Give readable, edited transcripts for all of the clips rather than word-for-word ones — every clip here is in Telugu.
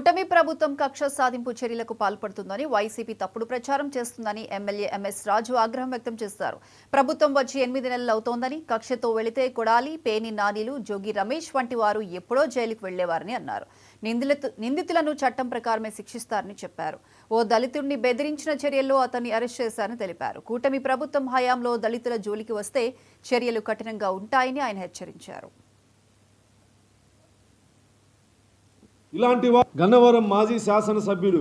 కూటమి ప్రభుత్వం కక్ష సాధింపు చర్యలకు పాల్పడుతుందని వైసీపీ తప్పుడు ప్రచారం చేస్తుందని ఎమ్మెల్యే ఎంఎస్ రాజు ఆగ్రహం వ్యక్తం చేశారు. ప్రభుత్వం వచ్చి 8 నెలలు అవుతోందని, కక్షతో వెళితే కొడాలి, పేని నానిలు, జోగి రమేష్ వంటి వారు ఎప్పుడో జైలుకు వెళ్లేవారని అన్నారు. నిందితులను చట్టం ప్రకారమే శిక్షిస్తారని చెప్పారు. ఓ దళితుడిని బెదిరించిన చర్యల్లో అతన్ని అరెస్ట్ చేశారని తెలిపారు. కూటమి ప్రభుత్వం హయాంలో దళితుల జోలికి వస్తే చర్యలు కఠినంగా ఉంటాయని ఆయన హెచ్చరించారు. ఇలాంటి గన్నవరం మాజీ శాసనసభ్యుడు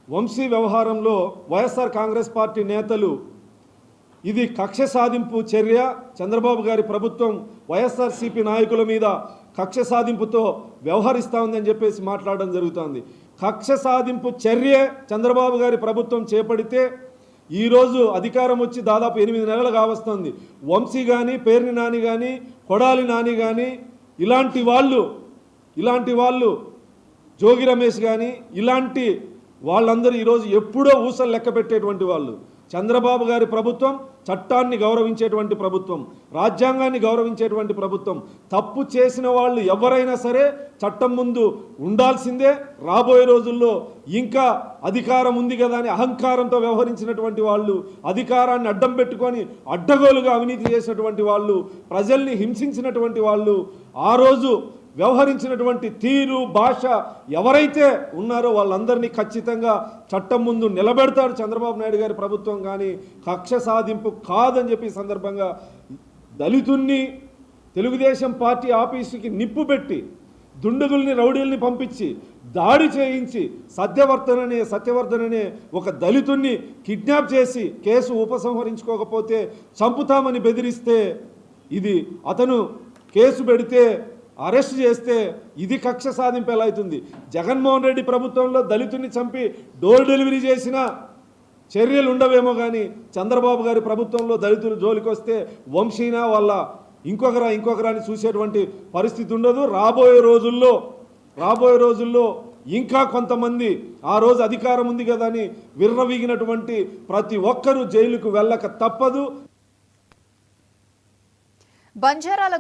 వంశీ వ్యవహారంలో వైఎస్ఆర్ కాంగ్రెస్ పార్టీ నేతలు ఇది కక్ష సాధింపు చర్య, చంద్రబాబు గారి ప్రభుత్వం వైఎస్ఆర్సీపీ నాయకుల మీద కక్ష సాధింపుతో వ్యవహరిస్తూ ఉందని చెప్పేసి మాట్లాడడం జరుగుతుంది. కక్ష సాధింపు చర్యే చంద్రబాబు గారి ప్రభుత్వం చేపడితే ఈరోజు అధికారం వచ్చి దాదాపు 8 నెలలు కావస్తుంది. వంశీ కానీ, పేర్ని నాని కానీ, కొడాలి నాని కానీ ఇలాంటి వాళ్ళు జోగి రమేష్ కానీ ఇలాంటి వాళ్ళందరూ ఈరోజు ఎప్పుడో ఊసలు లెక్క పెట్టేటువంటి వాళ్ళు. చంద్రబాబు గారి ప్రభుత్వం చట్టాన్ని గౌరవించేటువంటి ప్రభుత్వం, రాజ్యాంగాన్ని గౌరవించేటువంటి ప్రభుత్వం. తప్పు చేసిన వాళ్ళు ఎవరైనా సరే చట్టం ముందు ఉండాల్సిందే. రాబోయే రోజుల్లో ఇంకా అధికారం ఉంది కదా అని అహంకారంతో వ్యవహరించినటువంటి వాళ్ళు, అధికారాన్ని అడ్డం పెట్టుకొని అడ్డగోలుగా అవినీతి చేసినటువంటి వాళ్ళు, ప్రజల్ని హింసించినటువంటి వాళ్ళు, ఆ రోజు వ్యవహరించినటువంటి తీరు, భాష ఎవరైతే ఉన్నారో వాళ్ళందరినీ ఖచ్చితంగా చట్టం ముందు నిలబెడతాడు చంద్రబాబు నాయుడు గారి ప్రభుత్వం. కానీ కక్ష సాధింపు కాదని చెప్పి సందర్భంగా దళితుల్ని తెలుగుదేశం పార్టీ ఆఫీసుకి నిప్పు పెట్టి, దుండగుల్ని, రౌడీల్ని పంపించి దాడి చేయించి సత్యవర్ధననే ఒక దళితుణ్ణి కిడ్నాప్ చేసి కేసు ఉపసంహరించుకోకపోతే చంపుతామని బెదిరిస్తే, ఇది అతను కేసు పెడితే అరెస్ట్ చేస్తే ఇది కక్ష సాధింపు ఎలా అవుతుంది? జగన్మోహన్ రెడ్డి ప్రభుత్వంలో దళితుని చంపి డోర్ డెలివరీ చేసిన చర్యలు ఉండవేమో కానీ చంద్రబాబు గారి ప్రభుత్వంలో దళితులు జోలికి వస్తే వంశీనా వాళ్ళ ఇంకొకరా అని చూసేటువంటి పరిస్థితి ఉండదు. రాబోయే రోజుల్లో ఇంకా కొంతమంది ఆ రోజు అధికారం ఉంది కదా అని విర్రవీగినటువంటి ప్రతి ఒక్కరూ జైలుకు వెళ్ళక తప్పదు. బంజారాల